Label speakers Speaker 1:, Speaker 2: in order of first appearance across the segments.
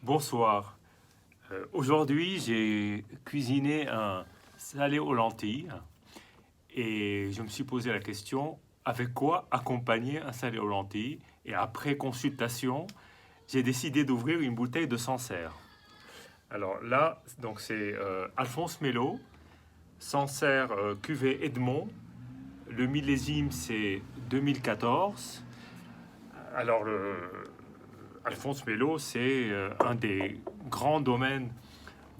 Speaker 1: Bonsoir. Aujourd'hui, j'ai cuisiné un salé aux lentilles et je me suis posé la question, avec quoi accompagner un salé aux lentilles? Et après consultation, j'ai décidé d'ouvrir une bouteille de Sancerre. Alors là, donc c'est Alphonse Mello, Sancerre cuvée Edmond. Le millésime, c'est 2014. Alors, Alphonse Mello, c'est un des grands domaines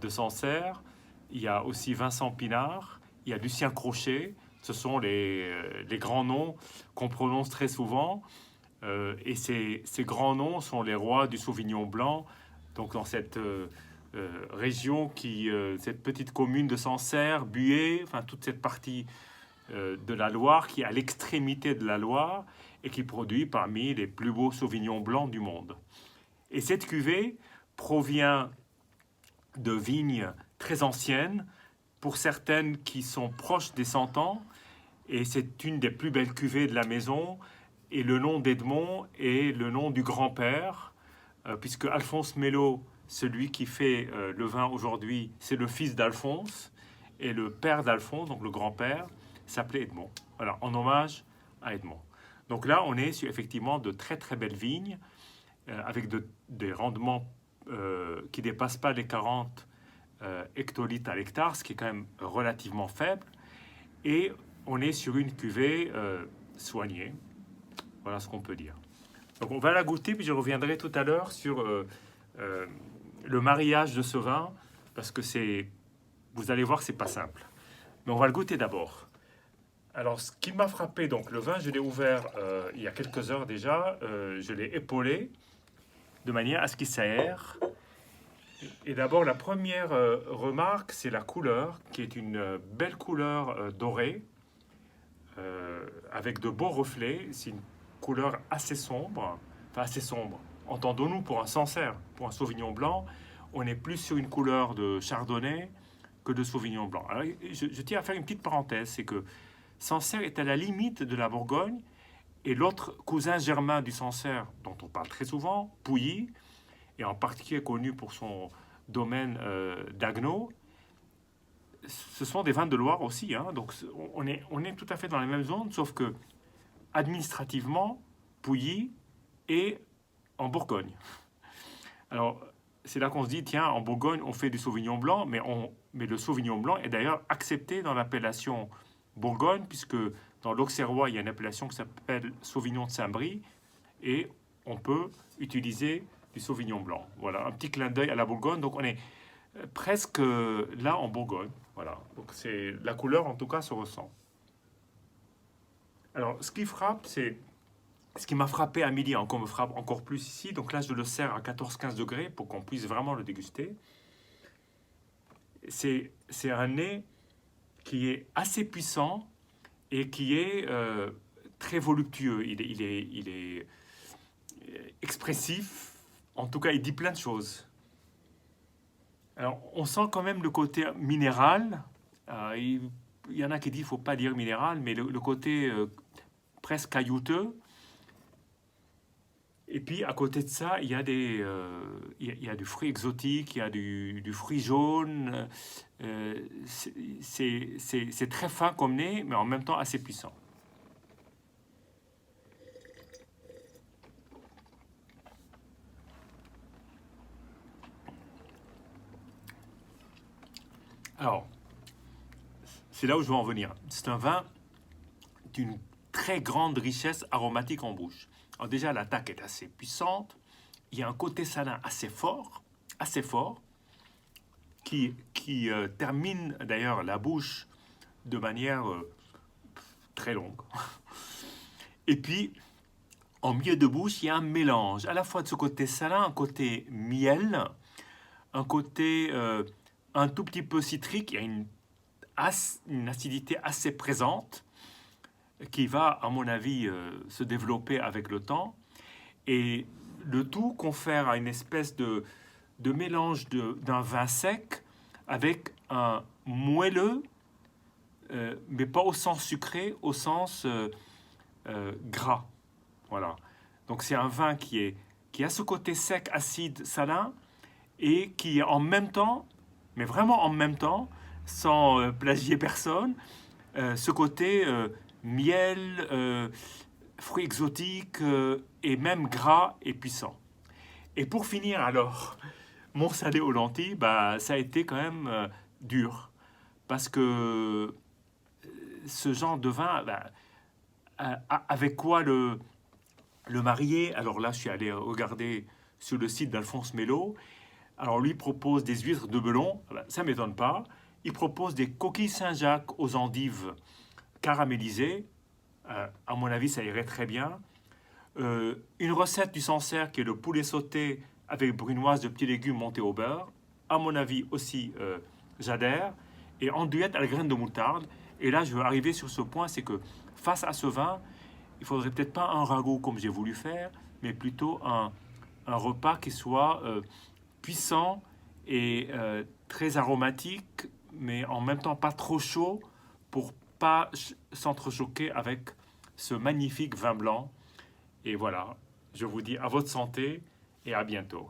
Speaker 1: de Sancerre. Il y a aussi Vincent Pinard, il y a Lucien Crochet. Ce sont les grands noms qu'on prononce très souvent. Et ces grands noms sont les rois du Sauvignon blanc. Donc dans cette région, cette petite commune de Sancerre, Buée, enfin toute cette partie de la Loire qui est à l'extrémité de la Loire et qui produit parmi les plus beaux Sauvignons blancs du monde. Et cette cuvée provient de vignes très anciennes, pour certaines qui sont proches des 100 ans, et c'est une des plus belles cuvées de la maison. Et le nom d'Edmond est le nom du grand-père, puisque Alphonse Mello, celui qui fait le vin aujourd'hui, c'est le fils d'Alphonse, et le père d'Alphonse, donc le grand-père, s'appelait Edmond. Voilà, en hommage à Edmond. Donc là, on est sur effectivement de très très belles vignes, avec des rendements qui ne dépassent pas les 40 hectolitres à l'hectare, ce qui est quand même relativement faible. Et on est sur une cuvée soignée. Voilà ce qu'on peut dire. Donc on va la goûter, puis je reviendrai tout à l'heure sur le mariage de ce vin, parce que vous allez voir que c'est pas simple. Mais on va le goûter d'abord. Alors, ce qui m'a frappé, donc le vin, je l'ai ouvert il y a quelques heures déjà. Je l'ai épaulé de manière à ce qu'il s'aère. Et d'abord, la première remarque, c'est la couleur, qui est une belle couleur dorée, avec de beaux reflets. C'est une couleur assez sombre, enfin assez sombre. Entendons-nous, pour un Sancerre, pour un Sauvignon blanc, on est plus sur une couleur de Chardonnay que de Sauvignon blanc. Alors, je tiens à faire une petite parenthèse, c'est que Sancerre est à la limite de la Bourgogne, et l'autre cousin germain du Sancerre, dont on parle très souvent, Pouilly, et en particulier connu pour son domaine d'Agneau, ce sont des vins de Loire aussi. Hein. Donc on est tout à fait dans la même zone, sauf que administrativement, Pouilly est en Bourgogne. Alors c'est là qu'on se dit, tiens, en Bourgogne, on fait du Sauvignon blanc, mais le Sauvignon blanc est d'ailleurs accepté dans l'appellation Bourgogne, puisque dans l'Auxerrois, il y a une appellation qui s'appelle Sauvignon de Saint-Brie, et on peut utiliser du Sauvignon blanc. Voilà, un petit clin d'œil à la Bourgogne. Donc on est presque là en Bourgogne. Voilà, donc c'est la couleur en tout cas se ressent. Alors ce qui frappe, c'est ce qui m'a frappé à midi, encore me frappe encore plus ici. Donc là, je le sers à 14-15 degrés pour qu'on puisse vraiment le déguster. C'est un nez qui est assez puissant et qui est très voluptueux. Il est expressif. En tout cas, il dit plein de choses. Alors, on sent quand même le côté minéral. Il y en a qui disent qu'il ne faut pas dire minéral, mais le côté presque caillouteux. Et puis, à côté de ça, il y a il y a du fruit exotique, il y a du fruit jaune. C'est très fin comme nez, mais en même temps assez puissant. Alors, c'est là où je veux en venir. C'est un vin d'une très grande richesse aromatique en bouche. Alors déjà, l'attaque est assez puissante. Il y a un côté salin assez fort, qui termine d'ailleurs la bouche de manière très longue. Et puis, en milieu de bouche, il y a un mélange à la fois de ce côté salin, un côté miel, un côté un tout petit peu citrique. Il y a une acidité assez présente qui va, à mon avis, se développer avec le temps. Et le tout confère à une espèce de mélange d'un vin sec avec un moelleux, mais pas au sens sucré, au sens gras. Voilà. Donc c'est un vin qui a ce côté sec, acide, salin, et qui en même temps, mais vraiment en même temps, sans plagier personne, ce côté miel, fruits exotiques et même gras et puissant. Et pour finir alors, mon salé aux lentilles, bah, ça a été quand même dur. Parce que ce genre de vin, bah, avec quoi le marier? Alors là, je suis allé regarder sur le site d'Alphonse Mello. Alors lui propose des huîtres de Belon, ah ben, ça ne m'étonne pas. Il propose des coquilles Saint-Jacques aux endives caramélisées. À mon avis, ça irait très bien. Une recette du Sancerre qui est le poulet sauté avec brunoise de petits légumes montés au beurre. À mon avis aussi, j'adhère. Et andouillette à la graine de moutarde. Et là, je veux arriver sur ce point, c'est que face à ce vin, il faudrait peut-être pas un ragoût comme j'ai voulu faire, mais plutôt un repas qui soit puissant et très aromatique, mais en même temps pas trop chaud pour pas s'entrechoquer avec ce magnifique vin blanc. Et voilà, je vous dis à votre santé et à bientôt.